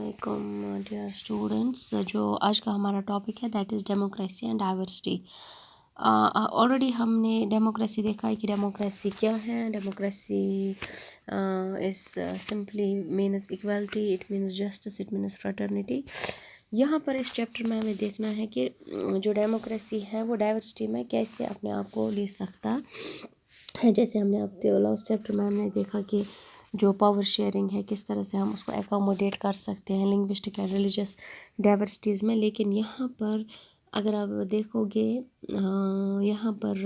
अस्सलामुअलैकुम dear students. जो आज का हमारा टॉपिक है that is democracy and diversity. Already हमने डेमोक्रेसी देखा है कि डेमोक्रेसी क्या है। Democracy is simply means equality, it means justice, it means fraternity. यहाँ पर इस चैप्टर में हमें देखना है कि जो डेमोक्रेसी है वो डाइवर्सिटी में कैसे अपने आप को ले सकता है। जैसे हमने अब लास्ट चैप्टर में हमने देखा कि जो पावर शेयरिंग है किस तरह से हम उसको एकोमोडेट कर सकते हैं लिंग्विस्टिक एंड रिलीजियस डाइवर्सिटीज़ में। लेकिन यहाँ पर अगर आप देखोगे यहाँ पर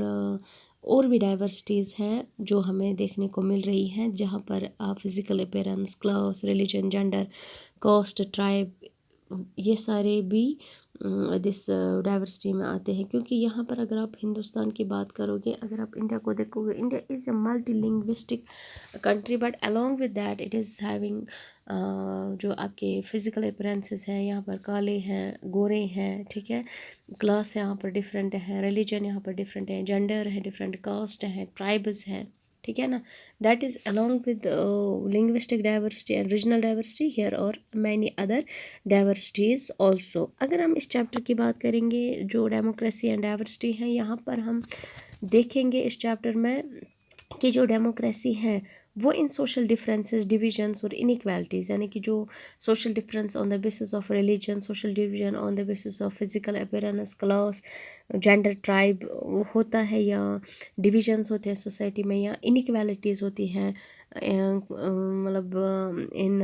और भी डाइवर्सिटीज़ हैं जो हमें देखने को मिल रही हैं, जहाँ पर आप physical appearance, class, religion, gender, caste, tribe, ये सारे भी दिस डाइवर्सिटी में आते हैं। क्योंकि यहाँ पर अगर आप हिंदुस्तान की बात करोगे, अगर आप इंडिया को देखोगे, India is a multi linguistic country, but along with that it is having जो आपके फिज़िकल अपीयरेंसेस हैं, यहाँ पर काले हैं, गोरे हैं, ठीक है, क्लास यहाँ पर डिफरेंट है, रिलीजन यहाँ पर डिफरेंट है, जेंडर है डिफरेंट, कास्ट है, ट्राइब्स हैं, ठीक है ना। That is along with linguistic diversity and regional diversity here और मैनी अदर डाइवर्सिटीज़ ऑल्सो। अगर हम इस चैप्टर की बात करेंगे जो डेमोक्रेसी एंड डाइवर्सिटी है, यहाँ पर हम देखेंगे इस चैप्टर में कि जो डेमोक्रेसी है वो इन सोशल डिफरेंसेस, डिविजन्स और इनइक्वालिटीज़, यानी कि जो social difference on the basis of religion, social division on the basis of physical appearance, class, gender, tribe होता है, या डिविजन्स होते हैं सोसाइटी में, या इनइक्वालिटीज़ होती हैं मतलब इन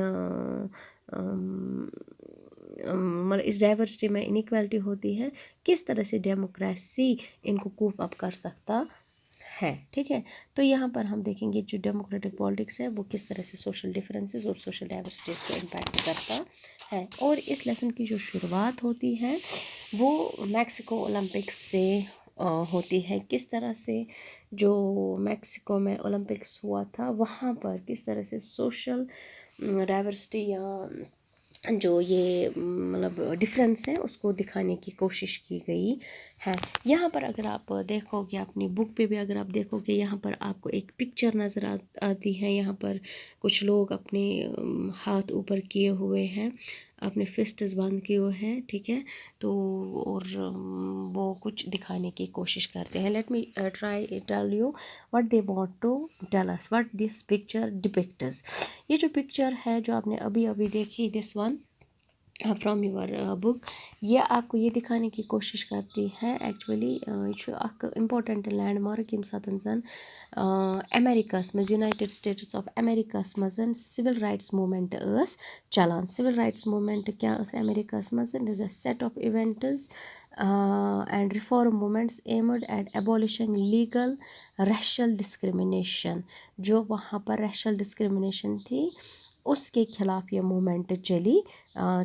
मतलब इस डाइवर्सिटी में इनइक्वालिटी होती है, किस तरह से डेमोक्रेसी इनको कूप अप कर सकता है, ठीक है। तो यहाँ पर हम देखेंगे जो डेमोक्रेटिक पॉलिटिक्स है वो किस तरह से सोशल डिफरेंसेस और सोशल डाइवर्सिटीज़ को इम्पैक्ट करता है। और इस लेसन की जो शुरुआत होती है वो मैक्सिको ओलंपिक्स से होती है। किस तरह से जो मैक्सिको में ओलंपिक्स हुआ था वहाँ पर किस तरह से सोशल डाइवर्सिटी या जो ये मतलब डिफरेंस है उसको दिखाने की कोशिश की गई है। यहाँ पर अगर आप देखोगे अपनी बुक पे भी अगर आप देखोगे, यहाँ पर आपको एक पिक्चर नज़र आती है। यहाँ पर कुछ लोग अपने हाथ ऊपर किए हुए हैं, अपने फिस्ट्स बंद किए हुए हैं, ठीक है। तो और वो कुछ दिखाने की कोशिश करते हैं। Let me try tell you what they want to tell us, what this picture depicts. ये जो पिक्चर है जो आपने अभी अभी देखी, this one from your book, ये आपको ये दिखाने की कोशिश करती है एक्चुअली ये छु अक इम्पोर्टेंट लैंडमार्क यम सातन जन अमेरिकास मज, यूनाइटेड स्टेट्स ऑफ अमेरिकास मज सिविल राइट्स मूवमेंट चलान। सिविल राइट्स मूवमेंट क्या अमेरिकास मज, it is a set of events and reform movements aimed at abolishing legal racial discrimination. जो वहाँ पर रेशल डिस्क्रिमिनेशन थी उसके खिलाफ ये मूवमेंट चली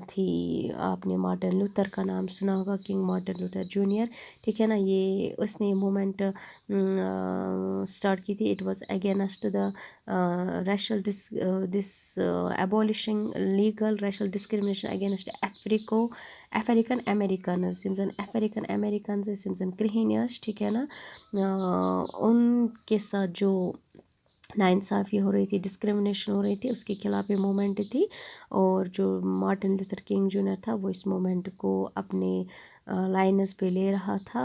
थी। आपने मार्टिन लूथर का नाम सुना होगा, किंग मार्टिन लूथर जूनियर, ठीक है ना। ये उसने ये मूवमेंट स्टार्ट की थी। It was against the racial this abolishing legal racial discrimination against African Americans, यम जन अफ्रीकन अमेरिकन्स, यम जन क्रिहनियस, ठीक है ना, उनके साथ जो नाइंसाफ़ी हो रही थी, डिस्क्रिमिनेशन हो रही थी, उसके खिलाफ ये मूवमेंट थी। और जो मार्टिन लूथर किंग जूनियर था वो इस मूवमेंट को अपने लाइनस पे ले रहा था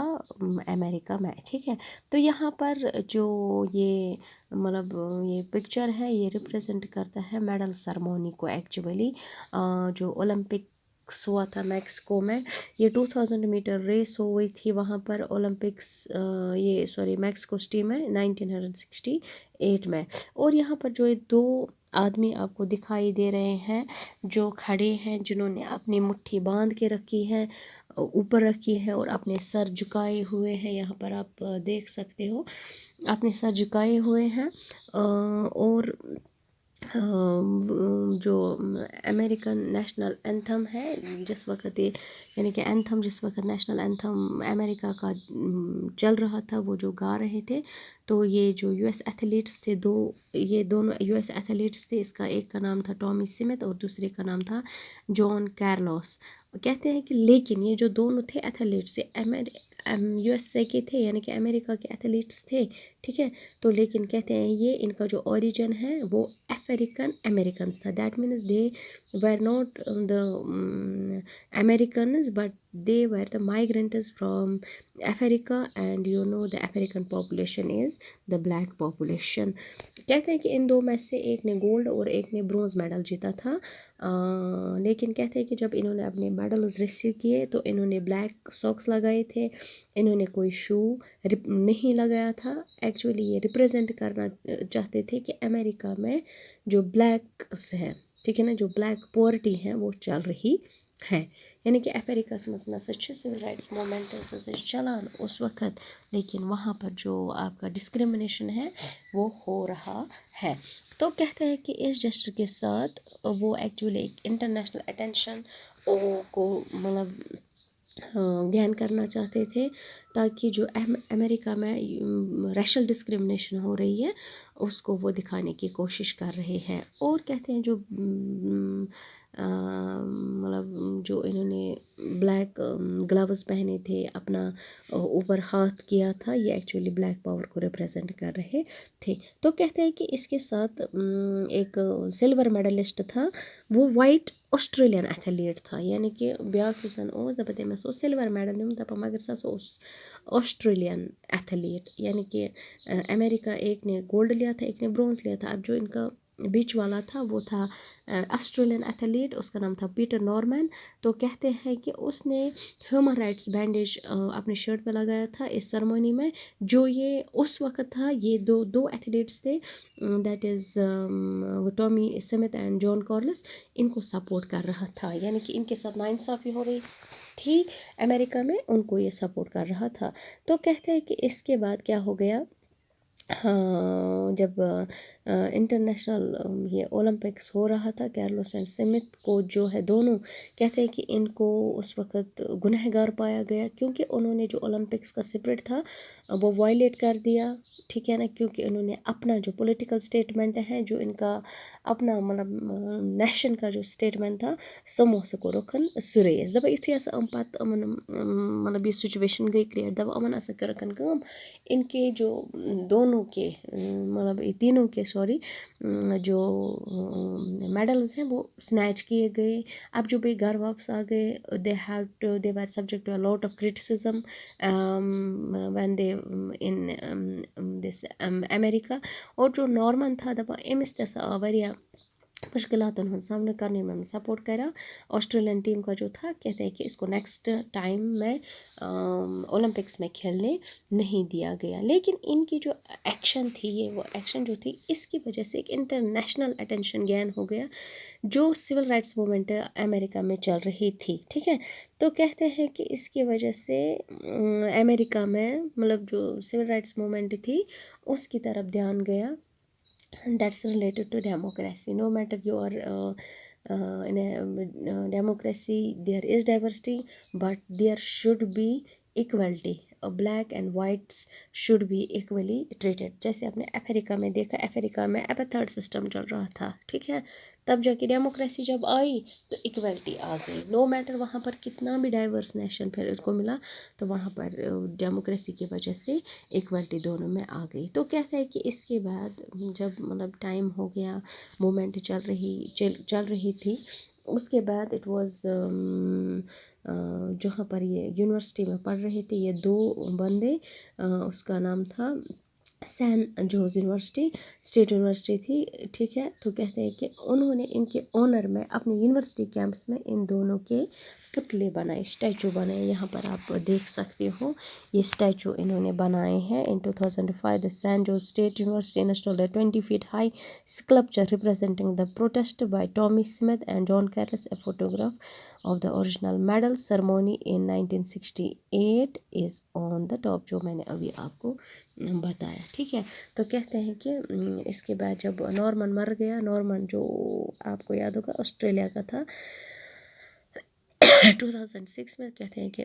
अमेरिका में, ठीक है। तो यहाँ पर जो ये मतलब ये पिक्चर है ये रिप्रेजेंट करता है मेडल सेरेमनी को एक्चुअली। जो ओलंपिक्स हुआ था मैक्सिको में, ये 2000 मीटर रेस हो गई थी वहाँ पर ओलंपिक्स ये सॉरी मैक्सिको सिटी में 1968 में। और यहाँ पर जो ये दो आदमी आपको दिखाई दे रहे हैं जो खड़े हैं, जिन्होंने अपनी मुट्ठी बांध के रखी है, ऊपर रखी है और अपने सर झुकाए हुए हैं, यहाँ पर आप देख सकते हो अपने सर झुकाए हुए हैं। और जो अमेरिकन नेशनल एंथम है जिस वक्त ये यानी कि एंथम जिस वक्त नेशनल एंथम अमेरिका का चल रहा था वो जो गा रहे थे, तो ये जो यूएस एथलीट्स थे, ये दोनों यूएस एथलीट्स थे। इसका एक का नाम था टॉमी स्मिथ और दूसरे का नाम था जॉन कार्लोस। कहते हैं कि लेकिन ये जो दोनों थे एथलीट्स से USA के थे, यानी कि अमेरिका के एथलीट्स थे, ठीक है। तो लेकिन कहते हैं ये इनका जो ओरिजिन है वो अफ्रीकन अमेरिकन्स था। That means they were not the Americans but they were the migrants from Africa, and you know the African population is the black population. कहते हैं कि इन दो में से एक ने गोल्ड और एक ने ब्रॉन्ज मेडल जीता था। लेकिन कहते हैं कि जब इन्होंने अपने मेडल्स रिसीव किए तो इन्होंने ब्लैक सॉक्स लगाए थे, इन्होंने कोई शू नहीं लगाया था। एक्चुअली ये रिप्रेजेंट करना चाहते थे कि अमेरिका में जो ब्लैक्स हैं, ठीक है ना, जो ब्लैक पॉवर्टी है वो चल रही है। यानी कि अमेरिका मज ना सिविल राइट्स मूवमेंट चलान उस वक्त, लेकिन वहाँ पर जो आपका डिस्क्रिमिनेशन है वो हो रहा है। तो कहते हैं कि इस जेस्टर के साथ वो एक्चुअली एक इंटरनेशनल अटेंशन को मतलब ज्ञान करना चाहते थे, ताकि जो अमेरिका में रेशल डिस्क्रिमिनेशन हो रही है उसको वो दिखाने की कोशिश कर रहे हैं। और कहते हैं जो मतलब जो इन्होंने ब्लैक ग्लव्स पहने थे, अपना ऊपर हाथ किया था, ये एक्चुअली ब्लैक पावर को रिप्रेजेंट कर रहे थे। तो कहते हैं कि इसके साथ एक सिल्वर मेडलिस्ट था, वो वाइट ऑस्ट्रेलियन एथलीट था, यानी कि ब्याक दपा तमिस सिल्वर मेडल नीम दपा मगर सा ऑस्ट्रेलियन एथलीट, यानी कि अमेरिका एक ने गोल्ड लिया था एक ने ब्रॉन्ज लिया था। अब जो इनका बीच वाला था वो था ऑस्ट्रेलियन एथलीट, उसका नाम था पीटर नॉर्मन। तो कहते हैं कि उसने ह्यूमन राइट्स बैंडेज अपने शर्ट पे लगाया था इस सेरेमनी में। जो ये उस वक्त था, ये दो एथलीट्स थे, that is Tommy Smith and John Carlos, इनको सपोर्ट कर रहा था, यानी कि इनके साथ नाइंसाफ़ी हो रही थी अमेरिका में, उनको ये सपोर्ट कर रहा था। तो कहते हैं कि इसके बाद क्या हो गया, हाँ, जब इंटरनेशनल ये ओलंपिक्स हो रहा था, कार्लोस एंड स्मिथ को जो है दोनों कहते हैं कि इनको उस वक़्त गुनहगार पाया गया, क्योंकि उन्होंने जो ओलंपिक्स का स्पिरिट था वो वायलेट कर दिया, ठीक है ना, क्योंकि उन्होंने अपना जो पॉलिटिकल स्टेटमेंट है, जो इनका अपना मतलब नेशन का जो स्टेटमेंट था, समो सको रोकन सुरेस दपा युथी पत मतलब ये सिचुएशन गई क्रिएट, दपा अमन करकन कम इनके जो दोनों के मतलब तीनों के सॉरी जो मेडल्स हैं वो स्नैच किए गए। अब जो भी घर वापस आ गए, they were subject to a lot of criticism when they in this America. और जो नॉर्मन था दपा अमिस तसा वारिया मुश्किलातन हूँ सामना करने में सपोर्ट करा ऑस्ट्रेलियन टीम का जो था। कहते हैं कि इसको नेक्स्ट टाइम में ओलंपिक्स में खेलने नहीं दिया गया, लेकिन इनकी जो एक्शन थी, ये वो एक्शन जो थी, इसकी वजह से एक इंटरनेशनल अटेंशन गेन हो गया जो सिविल राइट्स मूवमेंट अमेरिका में चल रही थी, ठीक है। तो कहते हैं कि इसकी वजह से अमेरिका में मतलब जो सिविल राइट्स मूवमेंट थी उसकी तरफ ध्यान गया, that's related to democracy. No matter you are in a democracy, there is diversity, but there should be equality. Black and whites should be equally treated. जैसे आपने अफ्रीका में देखा, अफ्रीका में अब थर्ड सिस्टम चल रहा था, ठीक है, तब जाके डेमोक्रेसी जब आई तो इक्वलिटी आ गई। नो मैटर वहाँ पर कितना भी डाइवर्स नेशन फिर इनको मिला, तो वहाँ पर डेमोक्रेसी की वजह से इक्वलिटी दोनों में आ गई। तो कहते हैं कि इसके बाद जब मतलब टाइम हो गया, मूवमेंट चल रही थी, उसके बाद इट वाज जहाँ पर ये यूनिवर्सिटी में पढ़ रहे थे ये दो बंदे, उसका नाम था San Jose university, state university थी, ठीक है। तो कहते हैं कि उन्होंने इनके ऑनर में अपने यूनिवर्सिटी कैंपस में इन दोनों के पुतले बनाए, स्टैचू बनाए। यहाँ पर आप देख सकते हो ये स्टैचू इन्होंने बनाए हैं। In 2005 the San Jose state university installed a 20 feet high sculpture representing the protest by Tommy Smith and John Carlos. A photograph of the original medal ceremony in 1968 is on the top, जो मैंने अभी आपको बताया, ठीक है। तो कहते हैं कि इसके बाद जब नॉर्मन मर गया, नॉर्मन जो आपको याद होगा ऑस्ट्रेलिया का था, 2006 में कहते हैं कि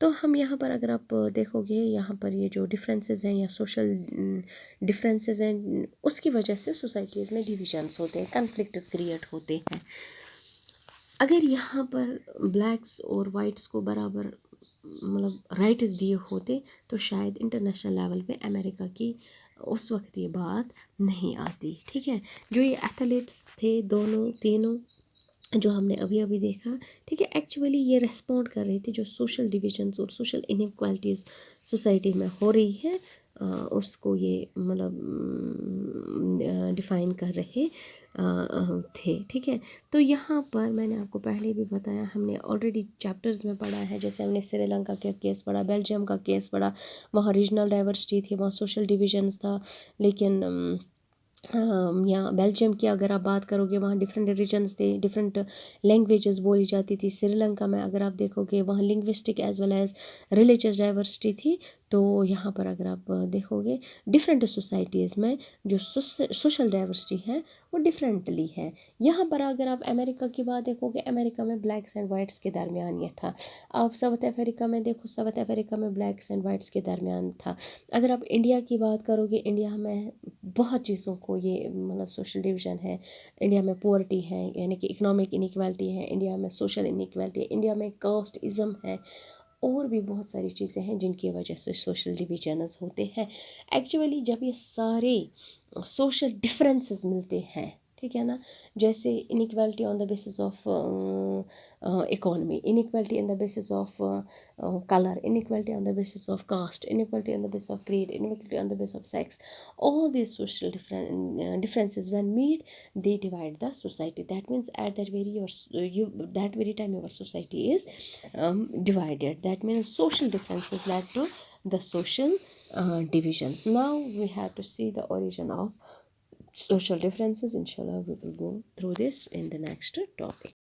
तो हम यहाँ पर अगर आप देखोगे यहाँ पर ये जो डिफरेंसेस हैं या सोशल डिफरेंसेस हैं उसकी वजह से सोसाइटीज़ में डिविजन्स होते हैं, कन्फ्लिक्ट्स क्रिएट होते हैं. अगर यहाँ पर ब्लैक्स और वाइट्स को बराबर मतलब राइट्स दिए होते तो शायद इंटरनेशनल लेवल पे अमेरिका की उस वक्त ये बात नहीं आती. ठीक है, जो ये एथलीट्स थे दोनों तीनों जो हमने अभी अभी देखा, ठीक है, एक्चुअली ये रेस्पॉन्ड कर रही थी जो सोशल डिविजन्स और सोशल इनइक्वालिटीज़ सोसाइटी में हो रही है उसको ये मतलब डिफ़ाइन कर रहे थे. ठीक है, तो यहाँ पर मैंने आपको पहले भी बताया, हमने ऑलरेडी चैप्टर्स में पढ़ा है. जैसे हमने श्रीलंका का केस पढ़ा, बेल्जियम का केस पढ़ा, वहाँ रीजनल डाइवर्सिटी थी, वहाँ सोशल डिविजन्स था. लेकिन यहाँ बेल्जियम की अगर आप बात करोगे वहाँ डिफरेंट रीजन्स थे, डिफरेंट लैंग्वेजेस बोली जाती थी. श्रीलंका में अगर आप देखोगे वहाँ linguistic as well as religious diversity थी. तो यहाँ पर अगर आप देखोगे डिफरेंट सोसाइटीज़ में जो सोशल डाइवर्सिटी है वो डिफरेंटली है. यहाँ पर अगर आप अमेरिका की बात देखोगे, अमेरिका में ब्लैक्स एंड वाइट्स के दरमियान ये था. आप साउथ अफ्रीका में देखो, साउथ अफ्रीका में ब्लैक्स एंड वाइट्स के दरमियान था. अगर आप इंडिया की बात करोगे, इंडिया में बहुत चीज़ों को ये मतलब सोशल डिवीज़न है. इंडिया में पुअर्टी है यानी कि इकोनॉमिक इनइक्वालिटी है, इंडिया में सोशल इनइक्वालिटी है, इंडिया में कास्टिज़म है, और भी बहुत सारी चीज़ें हैं जिनकी वजह से सोशल डिविजन्स होते हैं. एक्चुअली जब ये सारे सोशल डिफरेंसेस मिलते हैं, ठीक है ना, जैसे inequality on the basis of economy, inequality on the basis of color, inequality on the basis of caste, inequality on the basis of creed, inequality on the basis of sex, all these social differences when meet, they divide the society. That means at that very time your society is divided. That means social differences led to the social divisions. Now we have to see the origin of social differences. Inshallah we will go through this in the next topic.